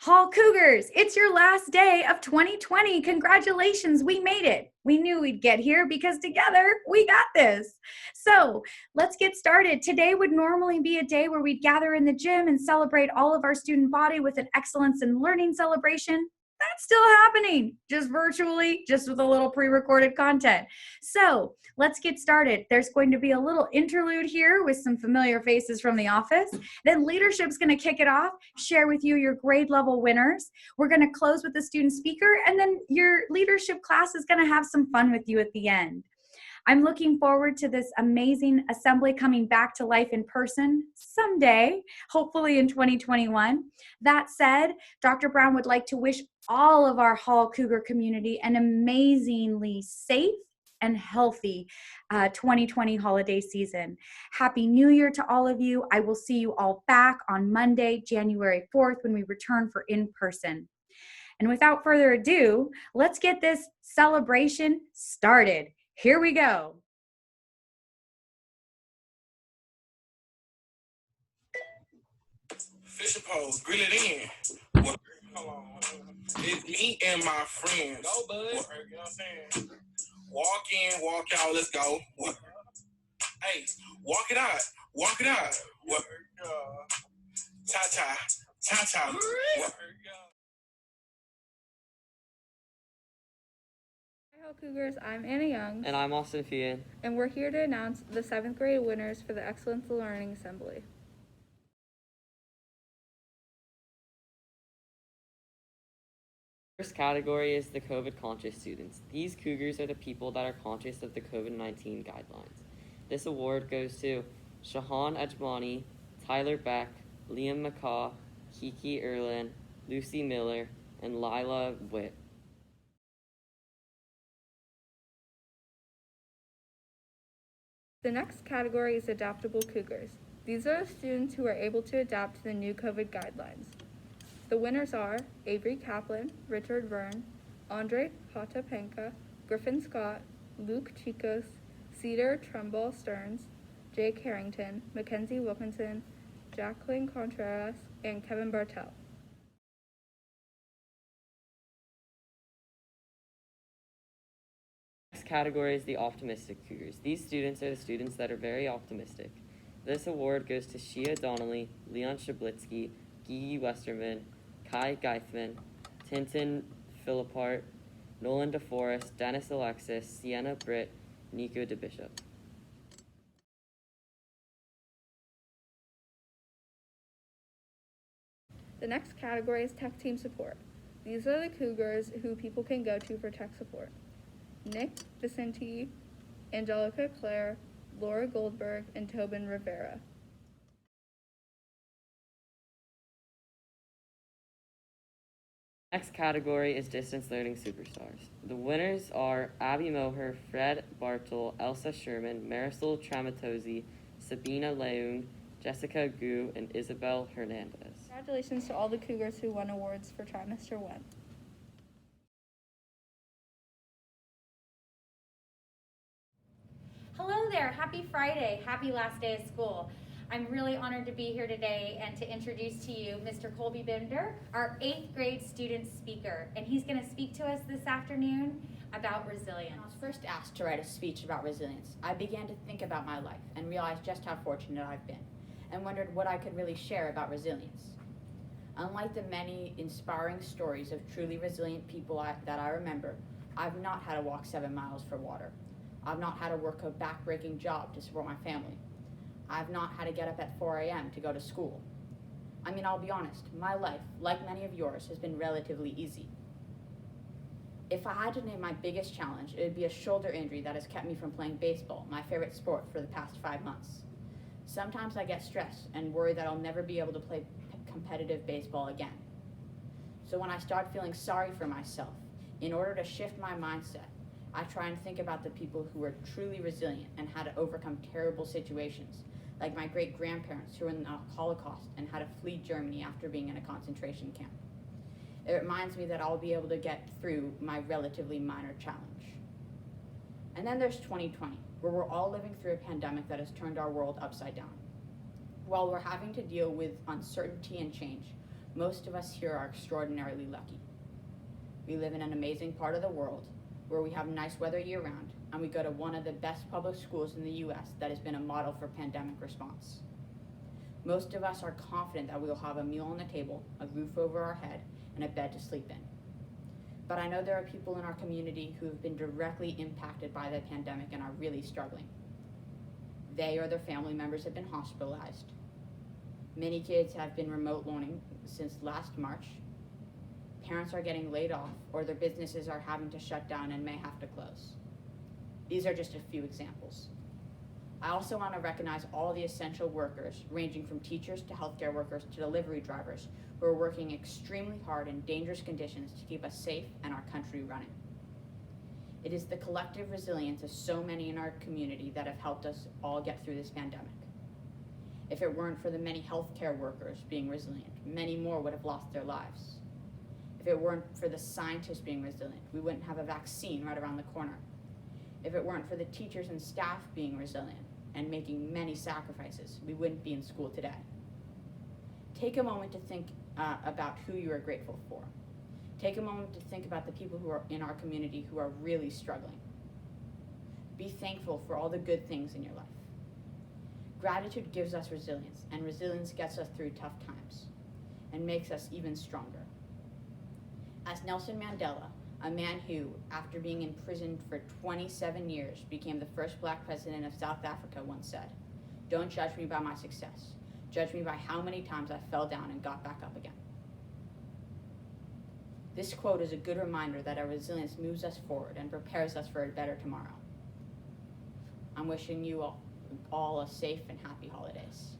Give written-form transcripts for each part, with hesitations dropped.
Hall Cougars, it's your last day of 2020. Congratulations, we made it. We knew we'd get here because together we got this. So let's get started. Today would normally be a day where we'd gather in the gym and celebrate all of our student body with an excellence in learning celebration. That's still happening, just virtually, just with a little pre-recorded content. So let's get started. There's going to be a little interlude here with some familiar faces from the office. Then leadership's going to kick it off, share with you your grade level winners. We're going to close with the student speaker, and then your leadership class is going to have some fun with you at the end. I'm looking forward to this amazing assembly coming back to life in person someday, hopefully in 2021. That said, Dr. Brown would like to wish all of our Hall Cougar community an amazingly safe and healthy 2020 holiday season. Happy New Year to all of you. I will see you all back on Monday, January 4th, when we return for in-person. And without further ado, let's get this celebration started. Here we go. Fishing pole, grill it in. What, hold on. It's me and my friends. Go, bud. You know what I'm saying? Walk in, walk out, let's go. What? Hey, walk it out. Walk it out. What? Ta-ta. Ta-ta. What? Hi, Hall Cougars. I'm Anna Young. And I'm Austin Fian. And we're here to announce the 7th grade winners for the Excellence in Learning Assembly. First category is the COVID conscious students. These Cougars are the people that are conscious of the COVID-19 guidelines. This award goes to Shahan Ajmani, Tyler Beck, Liam McCaw, Kiki Erlin, Lucy Miller, and Lila Witt. The next category is Adaptable Cougars. These are the students who are able to adapt to the new COVID guidelines. The winners are Avery Kaplan, Richard Verne, Andre Potapenka, Griffin Scott, Luke Chicos, Cedar Trumbull Stearns, Jake Harrington, Mackenzie Wilkinson, Jacqueline Contreras, and Kevin Bartell. Next category is the Optimistic Cougars. These students are the students that are very optimistic. This award goes to Shia Donnelly, Leon Shablitsky, Gigi Westerman, Kai Geithman, Tintin Philippart, Nolan DeForest, Dennis Alexis, Sienna Britt, Nico DeBishop. The next category is Tech Team Support. These are the Cougars who people can go to for tech support. Nick Vicente, Angelica Clare, Laura Goldberg, and Tobin Rivera. Next category is Distance Learning Superstars. The winners are Abby Moher, Fred Bartle, Elsa Sherman, Marisol Tramatozzi, Sabina Leung, Jessica Gu, and Isabel Hernandez. Congratulations to all the Cougars who won awards for Trimester 1. Hello there. Happy Friday. Happy last day of school. I'm really honored to be here today and to introduce to you Mr. Colby Bender, our 8th grade student speaker. And he's going to speak to us this afternoon about resilience. When I was first asked to write a speech about resilience, I began to think about my life and realized just how fortunate I've been, and wondered what I could really share about resilience. Unlike the many inspiring stories of truly resilient people that I remember, I've not had to walk 7 miles for water. I've not had to work a back-breaking job to support my family. I've not had to get up at 4 a.m. to go to school. I mean, I'll be honest, my life, like many of yours, has been relatively easy. If I had to name my biggest challenge, it would be a shoulder injury that has kept me from playing baseball, my favorite sport, for the past 5 months. Sometimes I get stressed and worry that I'll never be able to play competitive baseball again. So when I start feeling sorry for myself, in order to shift my mindset, I try and think about the people who are truly resilient and how to overcome terrible situations, like my great-grandparents who were in the Holocaust and had to flee Germany after being in a concentration camp. It reminds me that I'll be able to get through my relatively minor challenge. And then there's 2020, where we're all living through a pandemic that has turned our world upside down. While we're having to deal with uncertainty and change, Most of us here are extraordinarily lucky. We live in an amazing part of the world where we have nice weather year-round, and we go to one of the best public schools in the U.S. that has been a model for pandemic response. Most of us are confident that we will have a meal on the table, a roof over our head, and a bed to sleep in. But I know there are people in our community who have been directly impacted by the pandemic and are really struggling. They or their family members have been hospitalized. Many kids have been remote learning since last March. Parents are getting laid off, or their businesses are having to shut down and may have to close. These are just a few examples. I also want to recognize all the essential workers, ranging from teachers to healthcare workers to delivery drivers, who are working extremely hard in dangerous conditions to keep us safe and our country running. It is the collective resilience of so many in our community that have helped us all get through this pandemic. If it weren't for the many healthcare workers being resilient, many more would have lost their lives. If it weren't for the scientists being resilient, we wouldn't have a vaccine right around the corner. If it weren't for the teachers and staff being resilient and making many sacrifices, we wouldn't be in school today. Take a moment to think about who you are grateful for. Take a moment to think about the people who are in our community who are really struggling. Be thankful for all the good things in your life. Gratitude gives us resilience, and resilience gets us through tough times and makes us even stronger. As Nelson Mandela, a man who, after being imprisoned for 27 years, became the first Black president of South Africa, once said, "Don't judge me by my success. Judge me by how many times I fell down and got back up again." This quote is a good reminder that our resilience moves us forward and prepares us for a better tomorrow. I'm wishing you all a safe and happy holidays.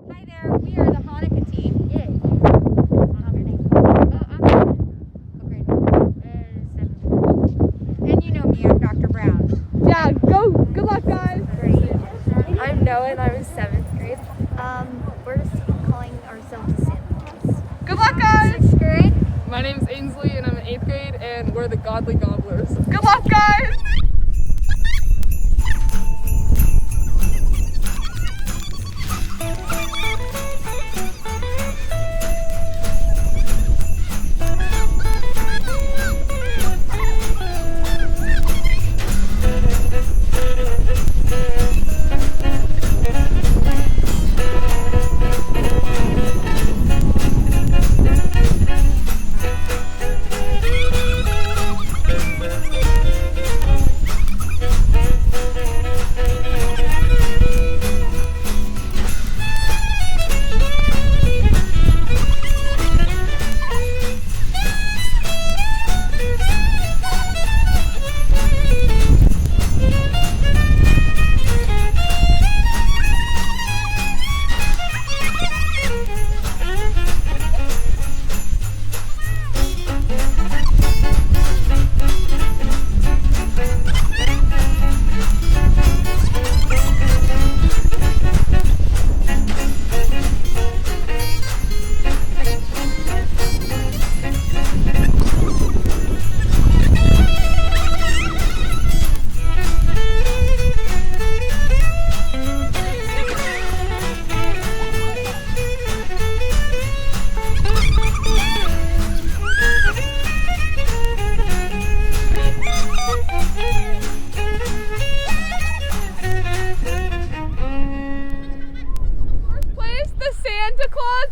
Hi there, we are the Hanukkah team. Yay. Your name? I'm grade? 7th. And you know me, I'm Dr. Brown. Yeah, go. Good luck, guys. Great. I'm Noah and I'm in 7th grade. We're just calling ourselves the Santa Claus. Good luck, guys. 6th grade. My name's Ainsley and I'm in 8th grade and we're the Godly Gobblers. Good luck, guys.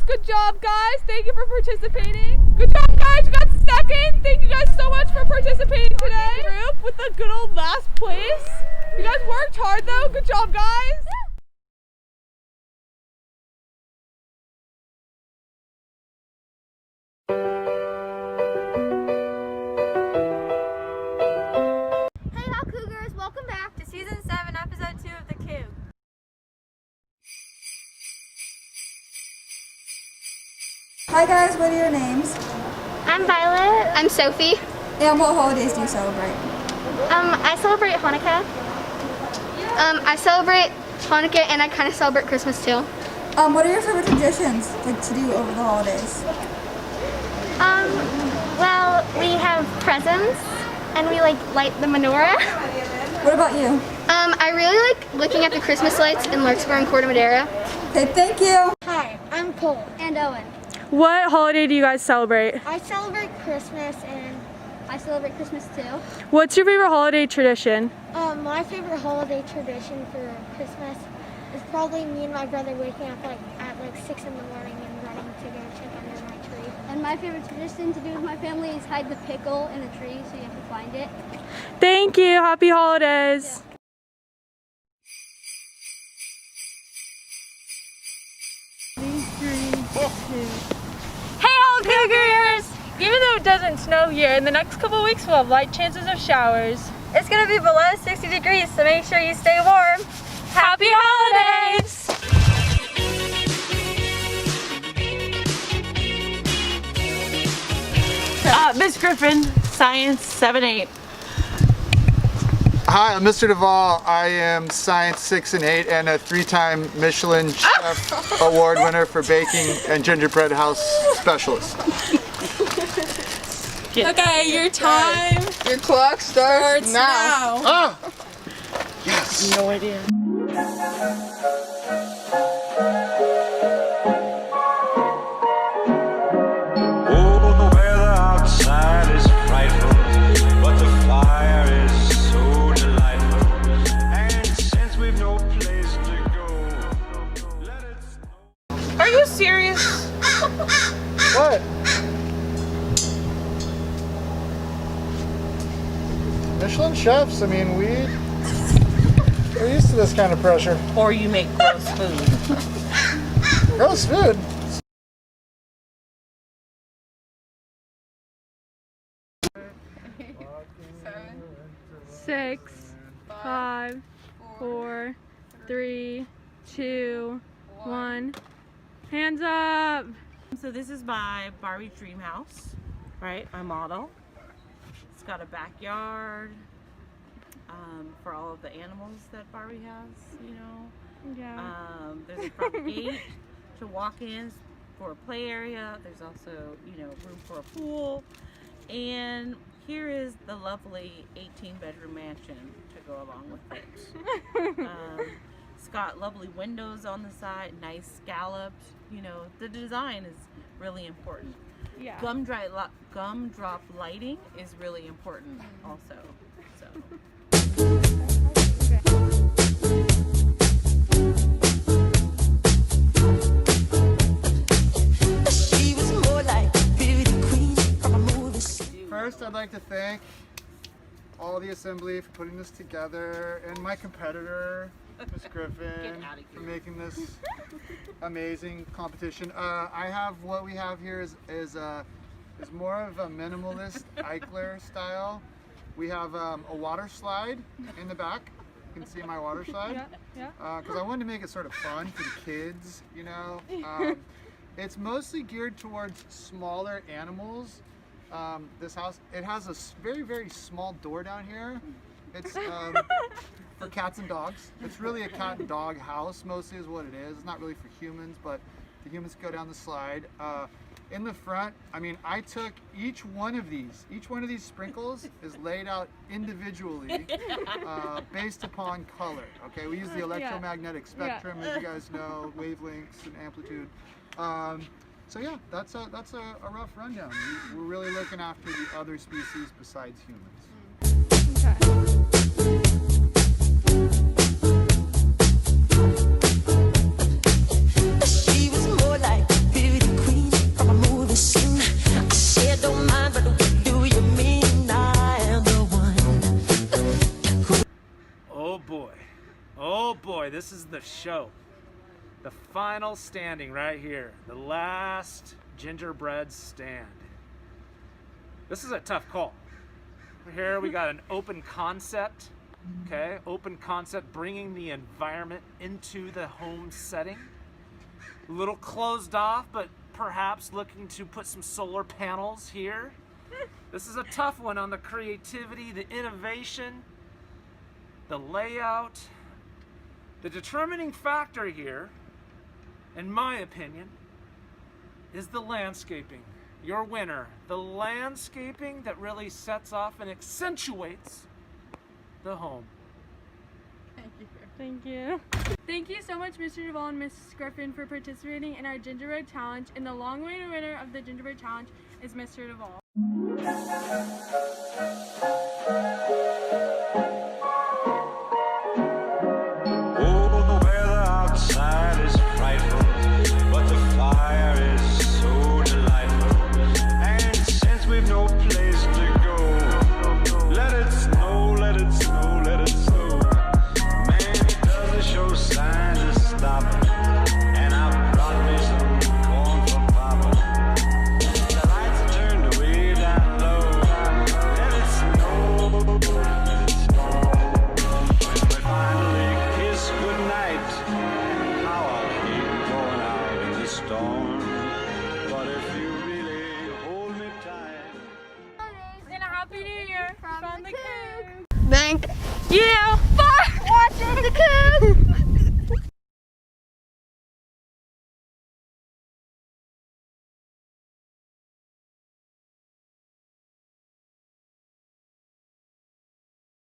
Good job, guys. Thank you for participating. Good job, guys. You got second. Thank you guys so much for participating today. Group with the good old last place. You guys worked hard, though. Good job, guys. Hey, Hawk Cougars, welcome back to Season 7, Episode 2 of The Coug. Hi guys, what are your names? I'm Violet. I'm Sophie. And what holidays do you celebrate? I celebrate Hanukkah. I celebrate Hanukkah and I kind of celebrate Christmas too. What are your favorite traditions to do over the holidays? Well, we have presents and we like light the menorah. What about you? I really like looking at the Christmas lights in Larkspur and Corte Madera. Okay, thank you. Hi, I'm Cole. And Owen. What holiday do you guys celebrate? I celebrate Christmas and I celebrate Christmas too. What's your favorite holiday tradition? My favorite holiday tradition for Christmas is probably me and my brother waking up at 6 in the morning and running to go check under my tree. And my favorite tradition to do with my family is hide the pickle in the tree so you have to find it. Thank you. Happy holidays. Hey, all Cougars! Even though it doesn't snow here, in the next couple weeks we'll have light chances of showers. It's going to be below 60 degrees, so make sure you stay warm. Happy holidays! Miss Griffin, Science 7-8. Hi, I'm Mr. Duvall. I am Science 6 and 8 and a 3-time Michelin Chef Award winner for baking and gingerbread house specialist. Okay, your time. Your clock starts now. Oh! Yes! No idea. Are you serious? What? Michelin chefs, I mean, we're used to this kind of pressure. Or you make gross food. Gross food? Six, 5, 4, 3, 2, 1. Hands up! So this is my Barbie dream house, right? My model. It's got a backyard for all of the animals that Barbie has, you know. Yeah. There's a front gate to walk in for a play area. There's also, you know, room for a pool. And here is the lovely 18-bedroom mansion to go along with it. It's got lovely windows on the side, nice scalloped. You know, the design is really important. Yeah. Gumdrop lighting is really important also. So. First, I'd like to thank all the assembly for putting this together and my competitor, Miss Griffin, for making this amazing competition. What we have here is more of a minimalist Eichler style. We have a water slide in the back. You can see my water slide. Yeah. Because I wanted to make it sort of fun for the kids, you know. It's mostly geared towards smaller animals. This house, it has a very, very small door down here. It's for cats and dogs. It's really a cat and dog house, mostly is what it is. It's not really for humans, but the humans go down the slide. In the front, I mean, I took each one of these sprinkles is laid out individually based upon color. Okay, we use the electromagnetic spectrum, as you guys know, wavelengths and amplitude. So yeah, that's a rough rundown. We're really looking after the other species besides humans. Okay. Oh boy, this is the show. The final standing right here. The last gingerbread stand. This is a tough call. Here we got an open concept. Okay, open concept, bringing the environment into the home setting. A little closed off, but perhaps looking to put some solar panels here. This is a tough one on the creativity, the innovation, the layout. The determining factor here, in my opinion, is the landscaping. your winner, the landscaping that really sets off and accentuates the home. Thank you. Thank you. Thank you so much, Mr. Duvall and Mrs. Griffin, for participating in our Gingerbread Challenge. And the long-awaited winner of the Gingerbread Challenge is Mr. Duvall. Oh, the weather outside is frightful, but the fire is so delightful. And since we've no place to go, let it snow, let it snow, let it snow. Man, it doesn't show signs of stopping, and I brought me some corn for Papa. The lights are turned way down low. Let it snow, let it snow. When we finally kiss goodnight, how I hate going out in the storm. But if you really hold me tight, And a Happy New Year from the Coug. Thank Yeah,